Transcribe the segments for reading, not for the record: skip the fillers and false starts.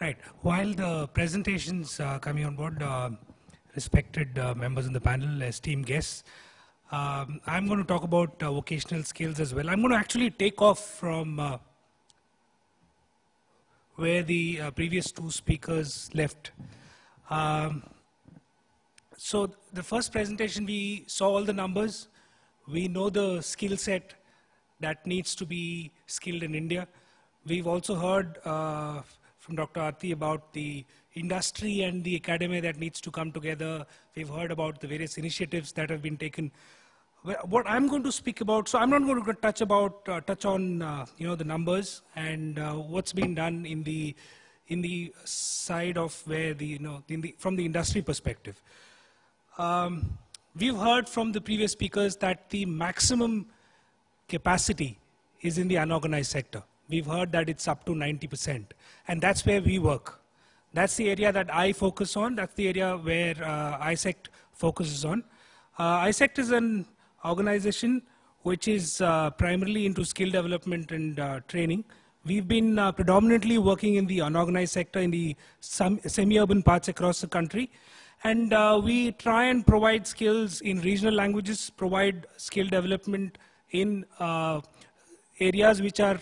Right. While the presentations coming on board, respected members in the panel, esteemed guests, I'm going to talk about vocational skills as well. I'm going to actually take off from where the previous two speakers left. So the first presentation, we saw all the numbers. We know the skill set that needs to be skilled in India. We've also heard from Dr. Aarti about the industry and the academy that needs to come together. We've heard about the various initiatives that have been taken. What I'm going to speak about, so I'm not going to touch on the numbers and what's been done in the side of where from the industry perspective. We've heard from the previous speakers that the maximum capacity is in the unorganized sector. We've heard that it's up to 90%, and that's where we work. That's the area that I focus on. That's the area where AISECT focuses on. AISECT is an organization which is primarily into skill development and training. We've been predominantly working in the unorganized sector in the semi-urban parts across the country. And we try and provide skills in regional languages, provide skill development in areas which are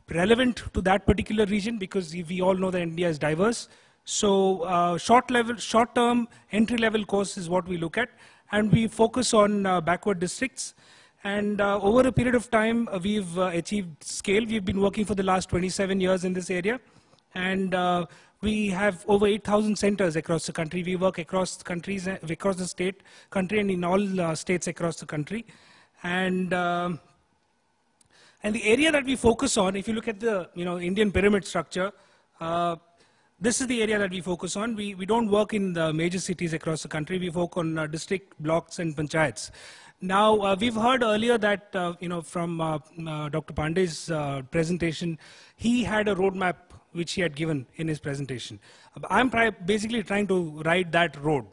relevant to that particular region, because we all know that India is diverse. So short-term, entry-level course is what we look at. And we focus on backward districts. And over a period of time, we've achieved scale. We've been working for the last 27 years in this area. And we have over 8,000 centers across the country. We work across countries, across the country, and in all states across the country. And the area that we focus on, if you look at the Indian pyramid structure, this is the area that we focus on. We don't work in the major cities across the country. We work on district, blocks, and panchayats. Now, we've heard earlier that, from Dr. Pandit's presentation, he had a roadmap which he had given in his presentation. I'm basically trying to ride that road,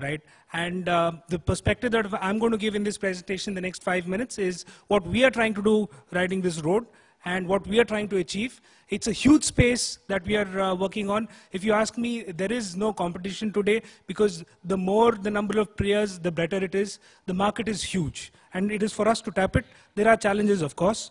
right? And the perspective that I'm going to give in this presentation the next 5 minutes is what we are trying to do riding this road and what we are trying to achieve. It's a huge space that we are working on. If you ask me, there is no competition today, because the more the number of players, the better it is. The market is huge, and it is for us to tap it. There are challenges, of course.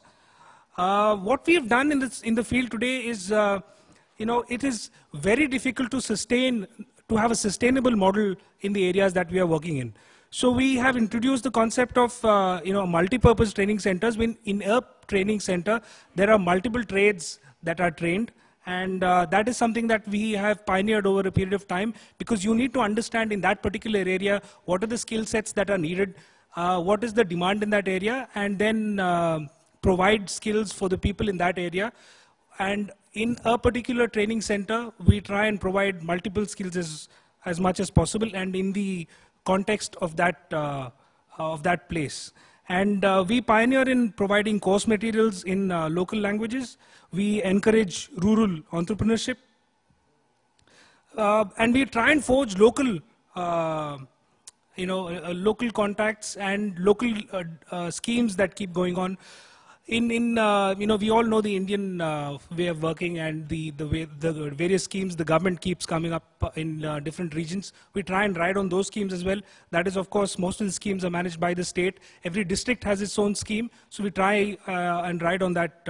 What we have done in the field today is, it is very difficult to have a sustainable model in the areas that we are working in. So we have introduced the concept of, multi-purpose training centers. In a training center, there are multiple trades that are trained. And that is something that we have pioneered over a period of time, because you need to understand in that particular area, what are the skill sets that are needed, what is the demand in that area, and then provide skills for the people in that area. And in a particular training center, we try and provide multiple skills as much as possible, and in the context of that place. And we pioneer in providing course materials in local languages. We encourage rural entrepreneurship. And we try and forge local, local contacts and local schemes that keep going on. We all know the Indian way of working and the various schemes the government keeps coming up in different regions. We try and ride on those schemes as well. That is, of course, most of the schemes are managed by the state. Every district has its own scheme, so we try and ride on that,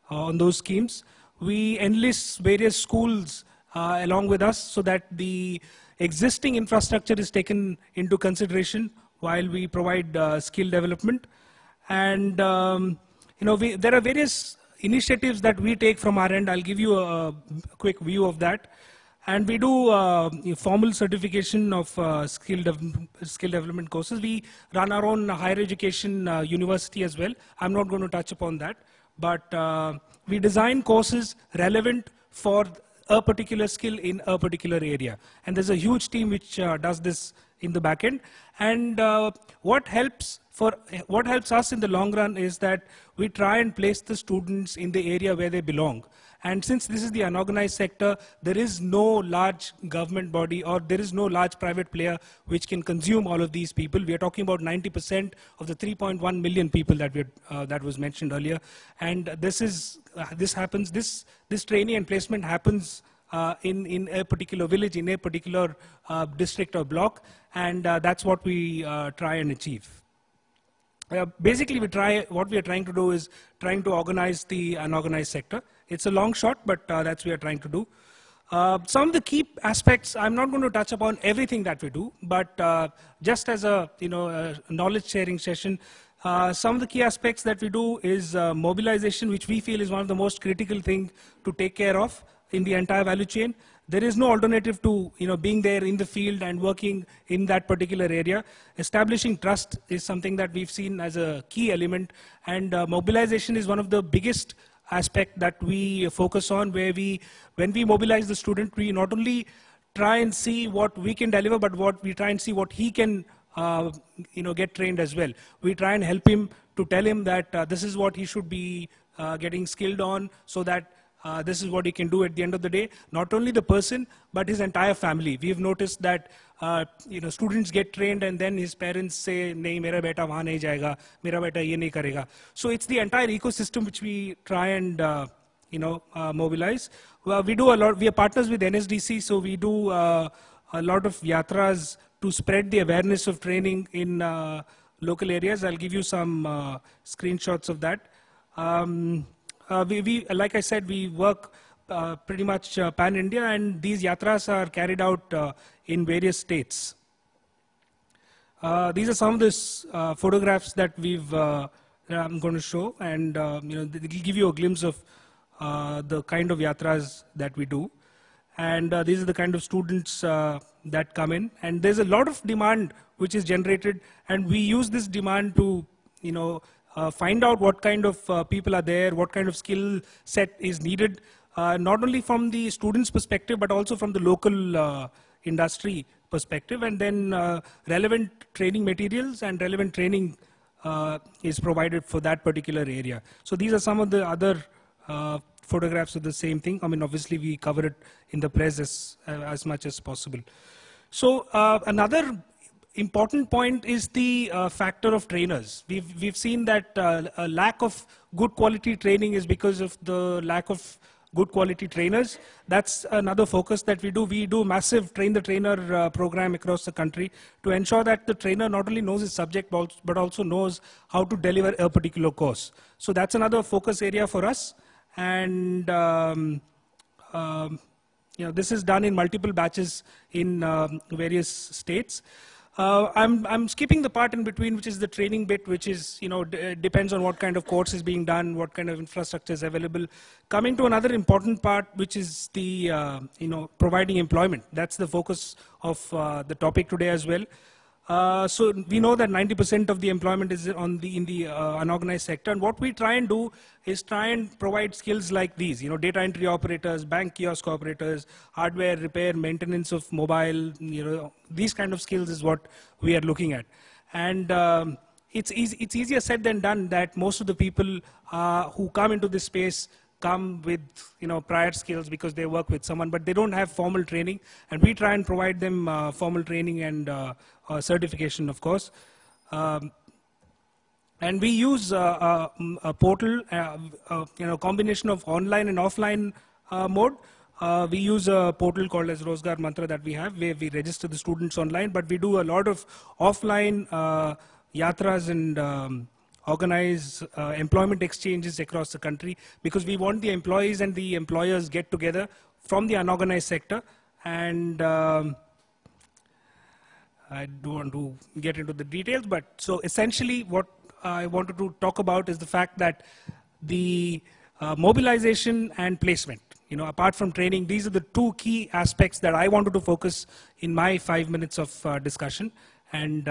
on those schemes. We enlist various schools along with us, so that the existing infrastructure is taken into consideration while we provide skill development. And there are various initiatives that we take from our end. I'll give you a quick view of that. And we do formal certification of skill development courses. We run our own higher education university as well. I'm not going to touch upon that. But we design courses relevant for a particular skill in a particular area. And there's a huge team which does this in the back end. And what helps us in the long run is that we try and place the students in the area where they belong. And since this is the unorganized sector, there is no large government body or there is no large private player which can consume all of these people. We are talking about 90% of the 3.1 million people that was mentioned earlier. And this trainee and placement happens in a particular village, in a particular district or block, and that's what we try and achieve. Basically, what we are trying to do is trying to organize the unorganized sector. It's a long shot, but that's what we are trying to do. Some of the key aspects, I'm not going to touch upon everything that we do, but just as a knowledge sharing session, some of the key aspects that we do is mobilization, which we feel is one of the most critical things to take care of in the entire value chain. There is no alternative to being there in the field and working in that particular area. Establishing trust is something that we've seen as a key element, and mobilization is one of the biggest aspect that we focus on, where when we mobilize the student, we not only try and see what we can deliver, but we try and see what he can get trained as well. We try and help him to tell him that this is what he should be getting skilled on, so that this is what he can do at the end of the day. Not only the person, but his entire family. We have noticed that students get trained and then his parents say, "Nahi, mera beta wahan nahi jayega, mera beta ye nahi karega." So it's the entire ecosystem which we try and mobilize. We do a lot. We are partners with NSDC, so we do a lot of yatras to spread the awareness of training in local areas. I'll give you some screenshots of that. Like I said, we work pretty much pan-India, and these yatras are carried out in various states. These are some of the photographs that I'm going to show, and they'll give you a glimpse of the kind of yatras that we do. And these are the kind of students that come in, and there's a lot of demand which is generated, and we use this demand to find out what kind of people are there, what kind of skill set is needed, not only from the students' perspective, but also from the local industry perspective. And then relevant training materials and relevant training is provided for that particular area. So these are some of the other photographs of the same thing. I mean, obviously we cover it in the press as much as possible. So another important point is the factor of trainers. We've seen that a lack of good quality training is because of the lack of good quality trainers. That's another focus that we do. We do massive train the trainer program across the country to ensure that the trainer not only knows his subject, but also knows how to deliver a particular course. So that's another focus area for us. And this is done in multiple batches in various states. I'm skipping the part in between, which is the training bit, which is, depends on what kind of course is being done, what kind of infrastructure is available. Coming to another important part, which is the, providing employment. That's the focus of the topic today as well. So we know that 90% of the employment is in the unorganized sector, and what we try and do is try and provide skills like these, data entry operators, bank kiosk operators, hardware repair, maintenance of mobile, these kind of skills is what we are looking at. And it's easier said than done that most of the people who come into this space come with prior skills because they work with someone, but they don't have formal training, and we try and provide them formal training and certification, of course. And we use a portal, combination of online and offline mode. We use a portal called as Rozgar Mantra that we have, where we register the students online, but we do a lot of offline yatras and organize employment exchanges across the country, because we want the employees and the employers get together from the unorganized sector. And I don't want to get into the details, but so essentially what I wanted to talk about is the fact that the mobilization and placement, apart from training, these are the two key aspects that I wanted to focus in my 5 minutes of discussion, and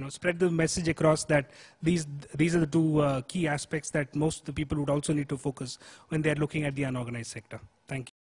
spread the message across that these are the two key aspects that most of the people would also need to focus when they're looking at the unorganized sector. Thank you.